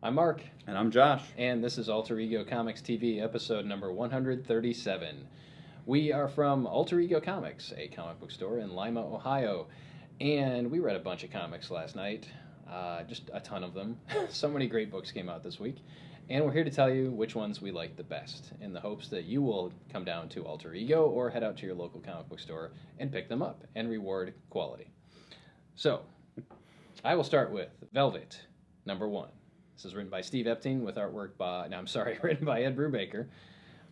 I'm Mark, And I'm Josh. and this is Alter Ego Comics TV, episode number 137. We are from Alter Ego Comics, a comic book store in Lima, Ohio, and we read a bunch of comics last night, just a ton of them. So many great books came out this week, and we're here to tell you which ones we liked the best, in the hopes that you will come down to Alter Ego or head out to your local comic book store and pick them up and reward quality. So, I will start with Velvet, number 1. This is written by Steve Epting with artwork written by Ed Brubaker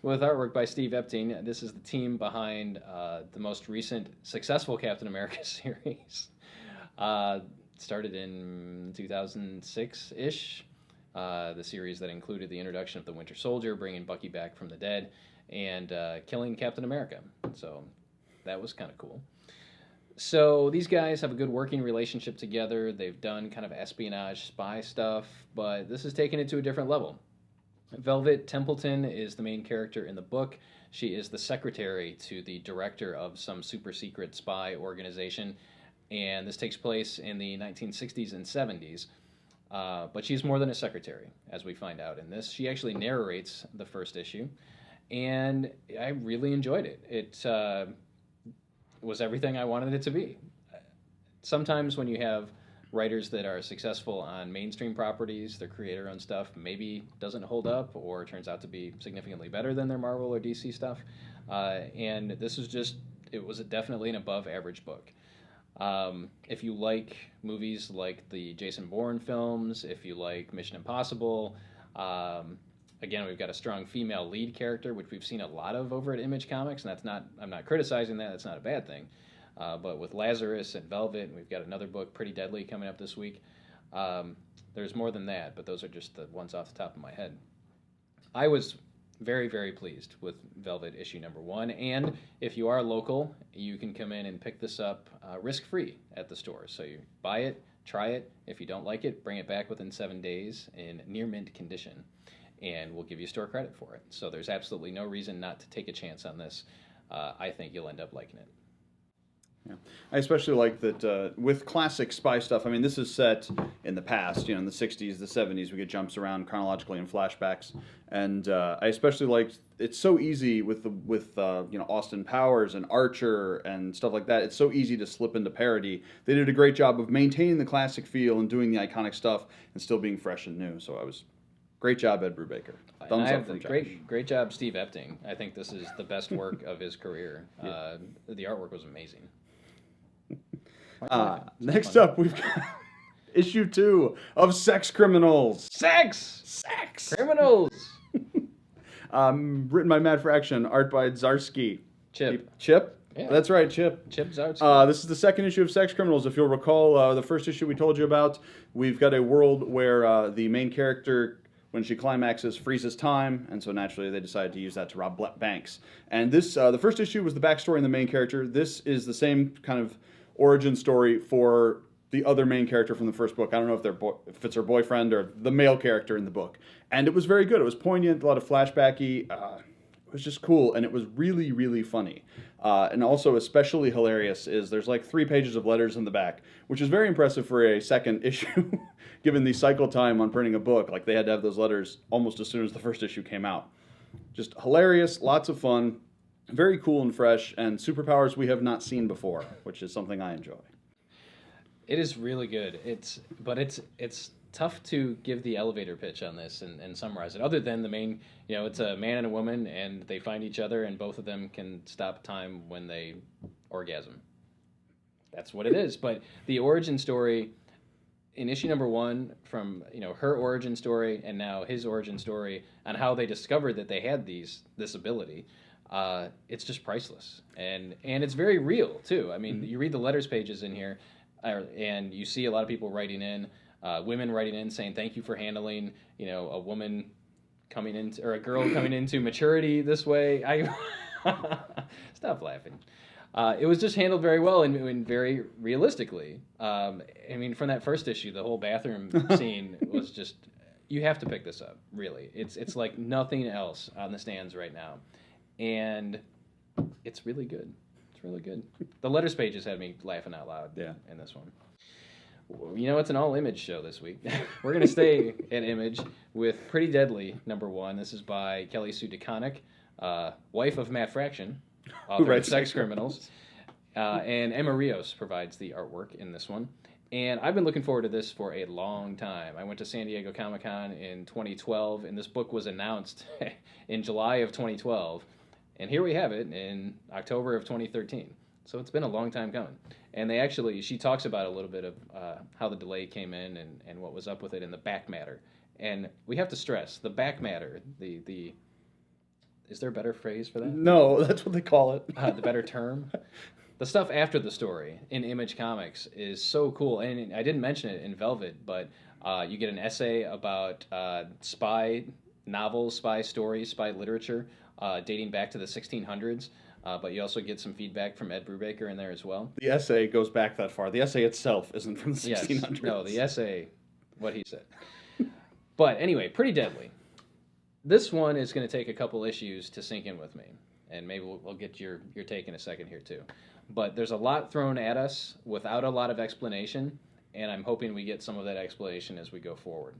with artwork by Steve Epting. This is the team behind the most recent successful Captain America series. Started in 2006-ish. The series that included the introduction of the Winter Soldier, bringing Bucky back from the dead, and killing Captain America. So that was kind of cool. So these guys have a good working relationship together. They've done kind of espionage spy stuff, but this is taking it to a different level. Velvet Templeton is the main character in the book. She is the secretary to the director of some super secret spy organization, and this takes place in the 1960s and 70s. But she's more than a secretary, as we find out in this. She actually narrates the first issue, and I really enjoyed it. It was everything I wanted it to be. Sometimes when you have writers that are successful on mainstream properties, their creator-owned stuff maybe doesn't hold up or turns out to be significantly better than their Marvel or DC stuff. And this is it was definitely an above-average book. If you like movies like the Jason Bourne films, if you like Mission Impossible, again, we've got a strong female lead character, which we've seen a lot of over at Image Comics, and I'm not criticizing that, that's not a bad thing. But with Lazarus and Velvet, and we've got another book, Pretty Deadly, coming up this week. There's more than that, but those are just the ones off the top of my head. I was very, very pleased with Velvet issue number 1, and if you are local, you can come in and pick this up risk-free at the store. So you buy it, try it. If you don't like it, bring it back within 7 days in near mint condition, and we'll give you store credit for it. So there's absolutely no reason not to take a chance on this. I think you'll end up liking it. Yeah. I especially like that with classic spy stuff. I mean, this is set in the past, in the 60s, the 70s. We get jumps around chronologically in flashbacks. And I especially liked, it's so easy with Austin Powers and Archer and stuff like that. It's so easy to slip into parody. They did a great job of maintaining the classic feel and doing the iconic stuff and still being fresh and new. So great job, Ed Brubaker. Thumbs up from Josh. Great job, Steve Epting. I think this is the best work of his career. Yeah. The artwork was amazing. Next up, we've got issue 2 of Sex Criminals. Sex Criminals. Written by Mad Fraction, art by Zdarsky. Chip? Yeah. That's right, Chip. Chip Zdarsky. This is the second issue of Sex Criminals. If you'll recall, the first issue we told you about, we've got a world where the main character, when she climaxes, freezes time, and so naturally they decided to use that to rob banks. And this, the first issue was the backstory in the main character. This is the same kind of origin story for the other main character from the first book. I don't know if it's her boyfriend or the male character in the book. And it was very good. It was poignant, a lot of flashbacky. It was just cool, and it was really, really funny. And also especially hilarious is there's like 3 pages of letters in the back, which is very impressive for a second issue, given the cycle time on printing a book. Like, they had to have those letters almost as soon as the first issue came out. Just hilarious, lots of fun. Very cool and fresh, and superpowers we have not seen before, which is something I enjoy. It is really good. It's tough to give the elevator pitch on this and summarize it, other than the main, it's a man and a woman, and they find each other, and both of them can stop time when they orgasm. That's what it is. But the origin story in issue number 1, from her origin story and now his origin story, on how they discovered that they had this ability. It's just priceless, and it's very real too. I mean, You read the letters pages in here, and you see a lot of people writing in, women writing in saying thank you for handling, a woman coming into, or a girl coming into maturity this way. Stop laughing. It was just handled very well and very realistically. From that first issue, the whole bathroom scene was just, you have to pick this up. Really, it's like nothing else on the stands right now. And it's really good. It's really good. The letters pages had me laughing out loud in this one. You know, it's an all-Image show this week. We're going to stay at Image with Pretty Deadly, #1. This is by Kelly Sue DeConnick, wife of Matt Fraction, author of Sex Criminals. And Emma Rios provides the artwork in this one. And I've been looking forward to this for a long time. I went to San Diego Comic-Con in 2012, and this book was announced in July of 2012. And here we have it in October of 2013. So it's been a long time coming. And she talks about a little bit of how the delay came in and what was up with it in the back matter. And we have to stress, the back matter, is there a better phrase for that? No, that's what they call it. The better term? The stuff after the story in Image Comics is so cool. And I didn't mention it in Velvet, but you get an essay about spy novels, spy stories, spy literature dating back to the 1600s. But you also get some feedback from Ed Brubaker in there as well. The essay goes back that far. The essay itself isn't from the 1600s. Yes, no, the essay, what he said. But anyway, Pretty Deadly. This one is going to take a couple issues to sink in with me. And maybe we'll get your take in a second here too. But there's a lot thrown at us without a lot of explanation. And I'm hoping we get some of that explanation as we go forward.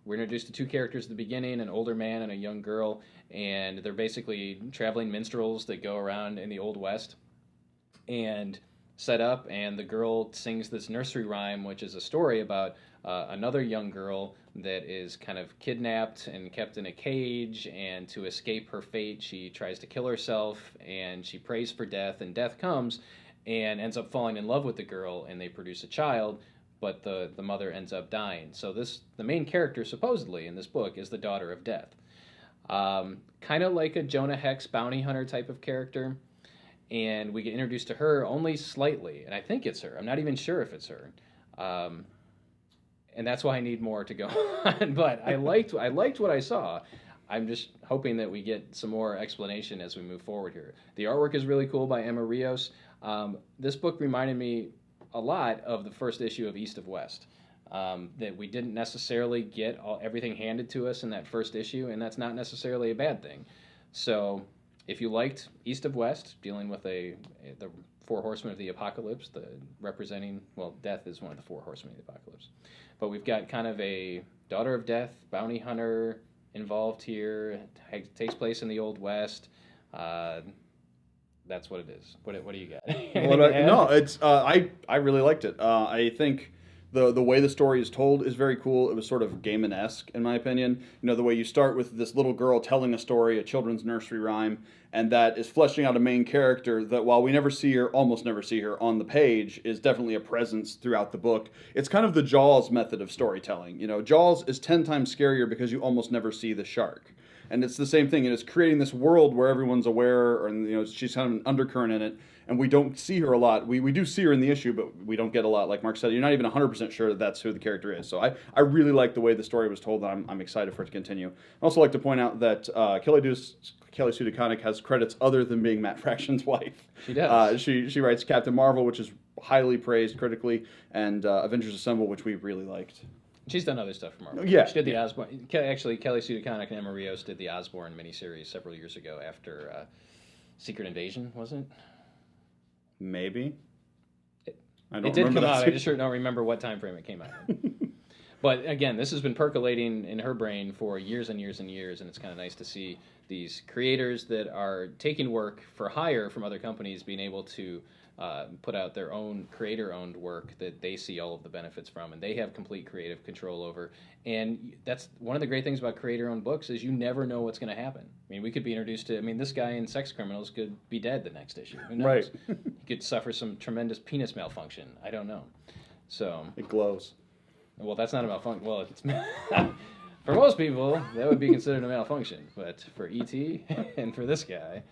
We're introduced to two characters at the beginning, an older man and a young girl, and they're basically traveling minstrels that go around in the Old West and set up, and the girl sings this nursery rhyme, which is a story about another young girl that is kind of kidnapped and kept in a cage, and to escape her fate, she tries to kill herself, and she prays for death, and death comes and ends up falling in love with the girl, and they produce a child, but the mother ends up dying. So the main character, supposedly, in this book is the daughter of death. Kind of like a Jonah Hex bounty hunter type of character. And we get introduced to her only slightly. And I think it's her. I'm not even sure if it's her. And that's why I need more to go on. But I liked what I saw. I'm just hoping that we get some more explanation as we move forward here. The artwork is really cool by Emma Rios. This book reminded me a lot of the first issue of East of West. That we didn't necessarily get everything handed to us in that first issue, and that's not necessarily a bad thing. So if you liked East of West, dealing with the four horsemen of the apocalypse, death is one of the four horsemen of the apocalypse. But we've got kind of a daughter of death, bounty hunter involved here. It takes place in the Old West. That's what it is. What do you got? No, it's I really liked it. I think the way the story is told is very cool. It was sort of Gaiman-esque, in my opinion. You know, the way you start with this little girl telling a story, a children's nursery rhyme, and that is fleshing out a main character that, while we almost never see her on the page, is definitely a presence throughout the book. It's kind of the Jaws method of storytelling. You know, Jaws is 10 times scarier because you almost never see the shark. And it's the same thing. It's creating this world where everyone's aware, and she's kind of an undercurrent in it, and we don't see her a lot. We do see her in the issue, but we don't get a lot. Like Mark said, you're not even 100% sure that that's who the character is. So I really like the way the story was told, and I'm excited for it to continue. I also like to point out that Kelly Sue DeConnick has credits other than being Matt Fraction's wife. She does. She writes Captain Marvel, which is highly praised critically, and Avengers Assemble, which we really liked. She's done other stuff for Marvel. Yeah. She did the Osborn. Actually, Kelly Sue DeConnick and Emma Rios did the Osborn miniseries several years ago after Secret Invasion, wasn't it? Maybe. It did come out. I just don't remember what time frame it came out in. But again, this has been percolating in her brain for years and years and years, and it's kind of nice to see these creators that are taking work for hire from other companies being able to put out their own creator-owned work that they see all of the benefits from, and they have complete creative control over. And that's one of the great things about creator-owned books is you never know what's going to happen. I mean, we could be introduced to, this guy in Sex Criminals could be dead the next issue. Who knows? Right. He could suffer some tremendous penis malfunction. I don't know. So it glows. Well, that's not a malfunction. Well, it's for most people, that would be considered a malfunction. But for E.T. and for this guy...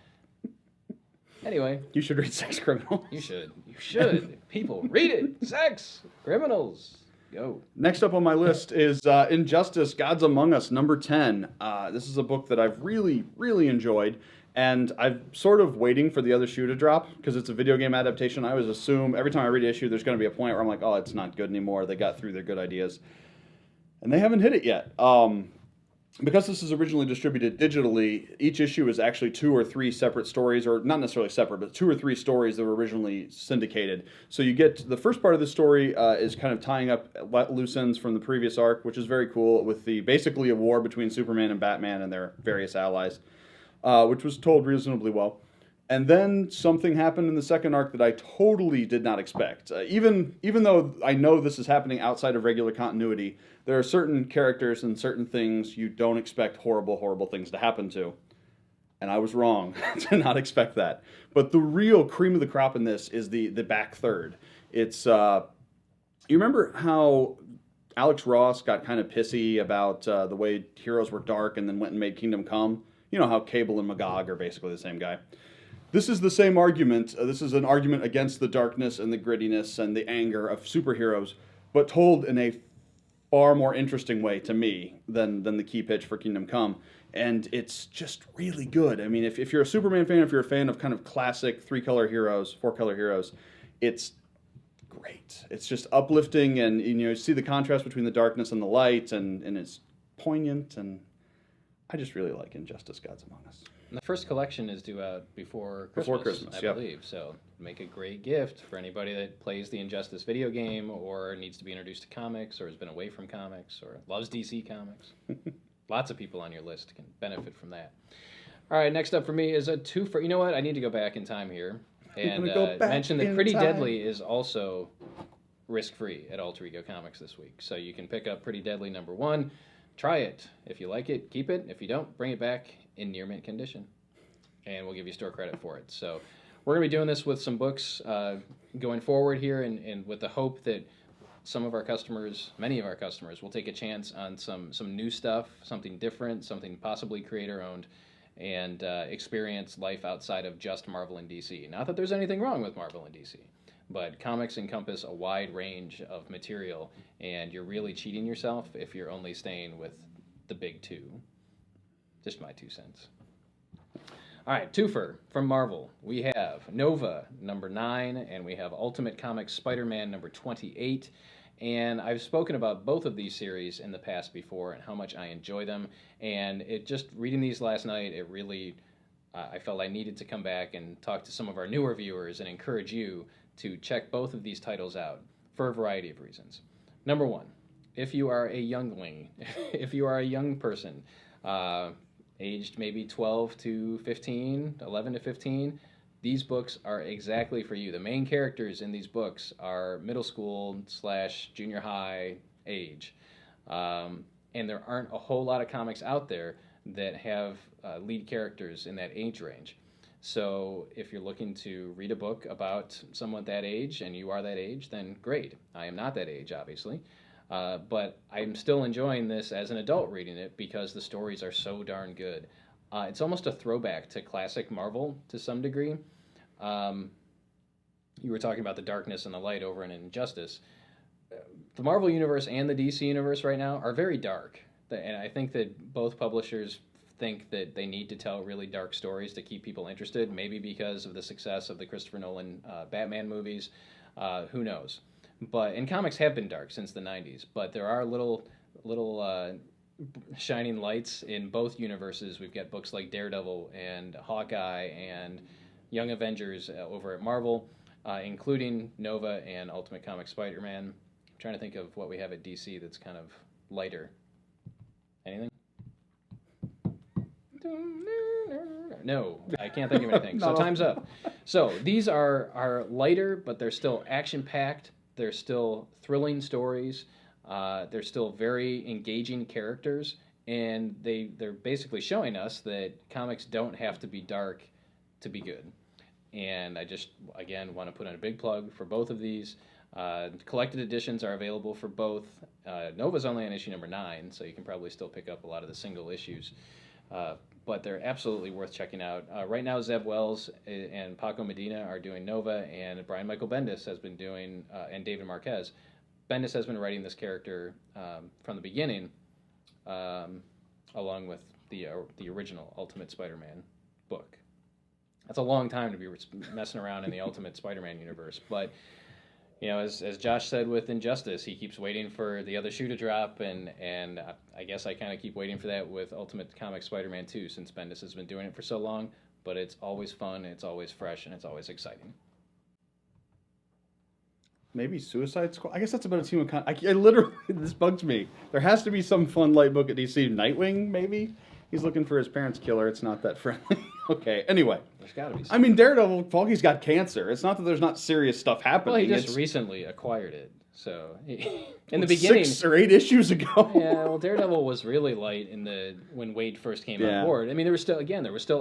Anyway. You should read Sex Criminals. You should. You should. People, read it. Sex Criminals. Go. Next up on my list is Injustice, Gods Among Us, number 10. This is a book that I've really, really enjoyed. And I'm sort of waiting for the other shoe to drop because it's a video game adaptation. I always assume every time I read an issue, there's going to be a point where I'm like, oh, it's not good anymore. They got through their good ideas. And they haven't hit it yet. because this is originally distributed digitally, each issue is actually 2 or 3 separate stories, or not necessarily separate, but 2 or 3 stories that were originally syndicated. So you get the first part of the story is kind of tying up loose ends from the previous arc, which is very cool, with the basically a war between Superman and Batman and their various allies, which was told reasonably well. And then something happened in the second arc that I totally did not expect. Even though I know this is happening outside of regular continuity, there are certain characters and certain things you don't expect horrible, horrible things to happen to. And I was wrong to not expect that. But the real cream of the crop in this is the back third. It's you remember how Alex Ross got kind of pissy about the way Heroes were dark and then went and made Kingdom Come? You know how Cable and Magog are basically the same guy. This is the same argument. This is an argument against the darkness and the grittiness and the anger of superheroes, but told in a far more interesting way to me than the key pitch for Kingdom Come. And it's just really good. I mean, if you're a Superman fan, if you're a fan of kind of classic 3-color heroes, 4-color heroes, it's great. It's just uplifting, and you see the contrast between the darkness and the light, and it's poignant, and I just really like Injustice Gods Among Us. And the first collection is due out before Christmas, I believe. So make a great gift for anybody that plays the Injustice video game or needs to be introduced to comics or has been away from comics or loves DC Comics. Lots of people on your list can benefit from that. All right, next up for me is a 2 for... You know what? I need to go back in time here and mention that Pretty Deadly is also risk-free at Alter Ego Comics this week. So you can pick up Pretty Deadly #1. Try it. If you like it, keep it. If you don't, bring it back in near mint condition, and we'll give you store credit for it. So we're going to be doing this with some books going forward here, and with the hope that some of our customers, many of our customers, will take a chance on some new stuff, something different, something possibly creator-owned, and experience life outside of just Marvel and DC. Not that there's anything wrong with Marvel and DC, but comics encompass a wide range of material, and you're really cheating yourself if you're only staying with the big two. Just my 2 cents. All right, twofer from Marvel. We have Nova #9, and we have Ultimate Comics Spider-Man #28. And I've spoken about both of these series in the past before and how much I enjoy them. And it just reading these last night, it really, I felt I needed to come back and talk to some of our newer viewers and encourage you to check both of these titles out for a variety of reasons. Number one, if you are a youngling, if you are a young person, aged maybe 12 to 15, 11 to 15, these books are exactly for you. The main characters in these books are middle school / junior high age. And there aren't a whole lot of comics out there that have lead characters in that age range. So if you're looking to read a book about someone that age and you are that age, then great. I am not that age, obviously. But I'm still enjoying this as an adult reading it because the stories are so darn good. It's almost a throwback to classic Marvel to some degree. You were talking about the darkness and the light over in Injustice. The Marvel Universe and the DC Universe right now are very dark. And I think that both publishers think that they need to tell really dark stories to keep people interested, maybe because of the success of the Christopher Nolan Batman movies. Who knows? And comics have been dark since the 90s, but there are little shining lights in both universes. We've got books like Daredevil and Hawkeye and Young Avengers over at Marvel, including Nova and Ultimate Comics Spider-Man. I'm trying to think of what we have at DC that's kind of lighter. Anything? No, I can't think of anything. So time's up. So these are lighter, but they're still action-packed. They're still thrilling stories. They're still very engaging characters, and they're basically showing us that comics don't have to be dark to be good. And I just, again, want to put in a big plug for both of these. Collected editions are available for both. Nova's only on issue #9, so you can probably still pick up a lot of the single issues. But they're absolutely worth checking out. Right now, Zeb Wells and Paco Medina are doing Nova, and Brian Michael Bendis has been doing, and David Marquez. Bendis has been writing this character from the beginning, along with the original Ultimate Spider-Man book. That's a long time to be messing around in the Ultimate Spider-Man universe, but as Josh said with Injustice, he keeps waiting for the other shoe to drop, and I guess I kind of keep waiting for that with Ultimate Comics Spider-Man 2, since Bendis has been doing it for so long. But it's always fun, it's always fresh, and it's always exciting. Maybe Suicide Squad. I guess that's about a team of. I literally, this bugs me. There has to be some fun light book at DC. Nightwing, maybe. He's looking for his parents' killer. It's not that friendly. Okay. Anyway, there's got to be. I mean, Daredevil. Foggy's got cancer. It's not that there's not serious stuff happening. Well, he just recently acquired it. So in the beginning, 6 or 8 issues ago. Yeah, well, Daredevil was really light when Wade first came on board. I mean, there was still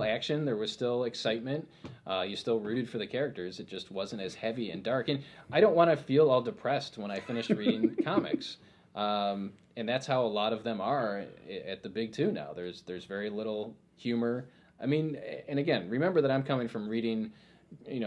action, there was still excitement. You still rooted for the characters. It just wasn't as heavy and dark. And I don't want to feel all depressed when I finish reading comics. And that's how a lot of them are at the big two now. There's very little humor. I mean, and again, remember that I'm coming from reading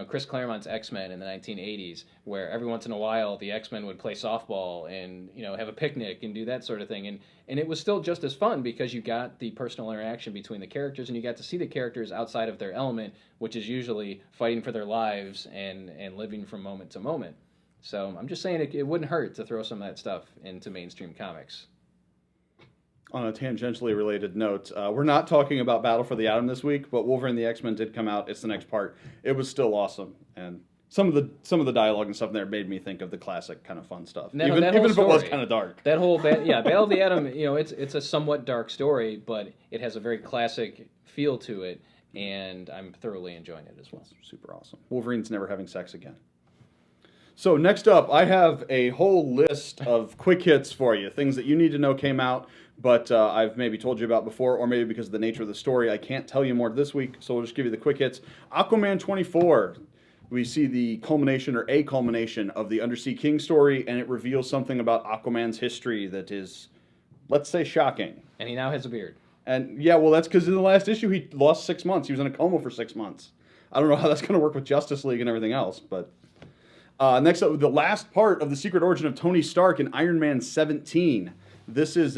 Chris Claremont's X-Men in the 1980s, where every once in a while the X-Men would play softball and have a picnic and do that sort of thing, and it was still just as fun because you got the personal interaction between the characters, and you got to see the characters outside of their element, which is usually fighting for their lives and living from moment to moment. So I'm just saying it wouldn't hurt to throw some of that stuff into mainstream comics. On a tangentially related note, we're not talking about Battle for the Atom this week, but Wolverine the X-Men did come out. It's the next part. It was still awesome, and some of the dialogue and stuff in there made me think of the classic kind of fun stuff, even if it was kind of dark. That whole Battle of the Atom, it's a somewhat dark story, but it has a very classic feel to it, and I'm thoroughly enjoying it as well. That's super awesome. Wolverine's never having sex again. So next up, I have a whole list of quick hits for you, things that you need to know came out, but I've maybe told you about before, or maybe because of the nature of the story, I can't tell you more this week, so we'll just give you the quick hits. Aquaman 24, we see the culmination, or a culmination, of the Undersea King story, and it reveals something about Aquaman's history that is, let's say, shocking. And he now has a beard. And yeah, well, that's because in the last issue, he lost 6 months. He was in a coma for 6 months. I don't know how that's going to work with Justice League and everything else, but... next up, the last part of the secret origin of Tony Stark in Iron Man 17. This is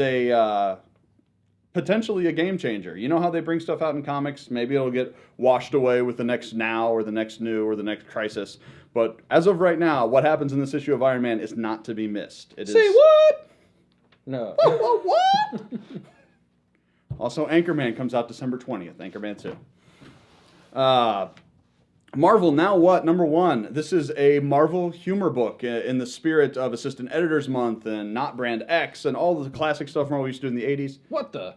potentially a game changer. You know how they bring stuff out in comics? Maybe it'll get washed away with the next Now or the next New or the next Crisis. But as of right now, what happens in this issue of Iron Man is not to be missed. Say what? No. What? Also, Anchorman comes out December 20th. Anchorman 2. Marvel Now What, number 1. This is a Marvel humor book in the spirit of Assistant Editors Month and Not Brand X and all the classic stuff Marvel used to do in the 80s. What the?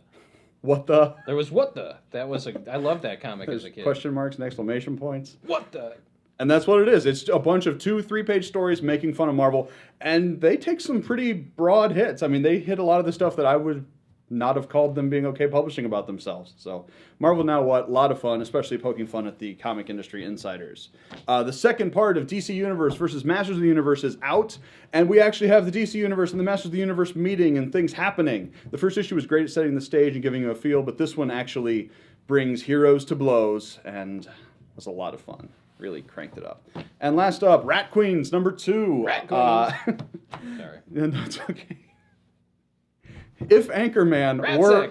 What the? There was What the. I loved that comic as a kid. Question marks and exclamation points. What the? And that's what it is. It's a bunch of 2-3 page stories making fun of Marvel, and they take some pretty broad hits. I mean, they hit a lot of the stuff that I would not have called them being okay publishing about themselves. So Marvel Now What, a lot of fun, especially poking fun at the comic industry insiders. The second part of DC Universe versus Masters of the Universe is out, and we actually have the DC Universe and the Masters of the Universe meeting and things happening. The first issue was great at setting the stage and giving you a feel, but this one actually brings heroes to blows and was a lot of fun. Really cranked it up. And last up, Rat Queens, number 2. Rat Queens. Sorry. No, it's okay. If Anchorman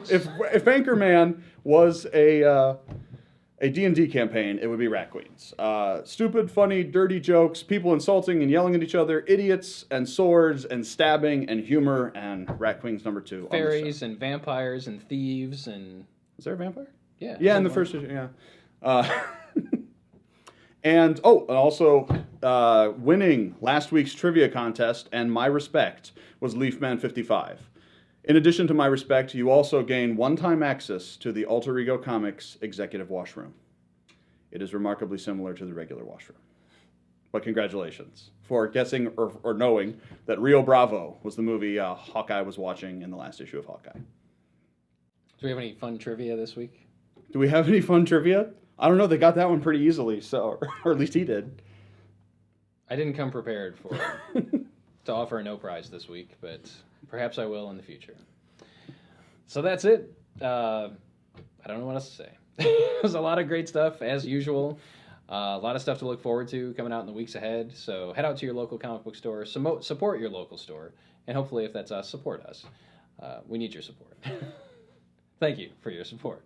if Anchorman was a D&D campaign, it would be Rat Queens. Stupid, funny, dirty jokes, people insulting and yelling at each other, idiots and swords and stabbing and humor, and Rat Queens number 2. Fairies and vampires and thieves and... Is there a vampire? Yeah. Yeah, in the first issue, yeah. And also winning last week's trivia contest and My Respect was Leafman 55. In addition to My Respect, you also gain one-time access to the Alter Ego Comics Executive Washroom. It is remarkably similar to the regular washroom. But congratulations for guessing or knowing that Rio Bravo was the movie Hawkeye was watching in the last issue of Hawkeye. Do we have any fun trivia this week? Do we have any fun trivia? I don't know. They got that one pretty easily, so or at least he did. I didn't come prepared to offer a no prize this week, but perhaps I will in the future. So that's it. I don't know what else to say. There's a lot of great stuff, as usual. A lot of stuff to look forward to coming out in the weeks ahead. So head out to your local comic book store, support your local store, and hopefully, if that's us, support us. We need your support. Thank you for your support.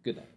Good night.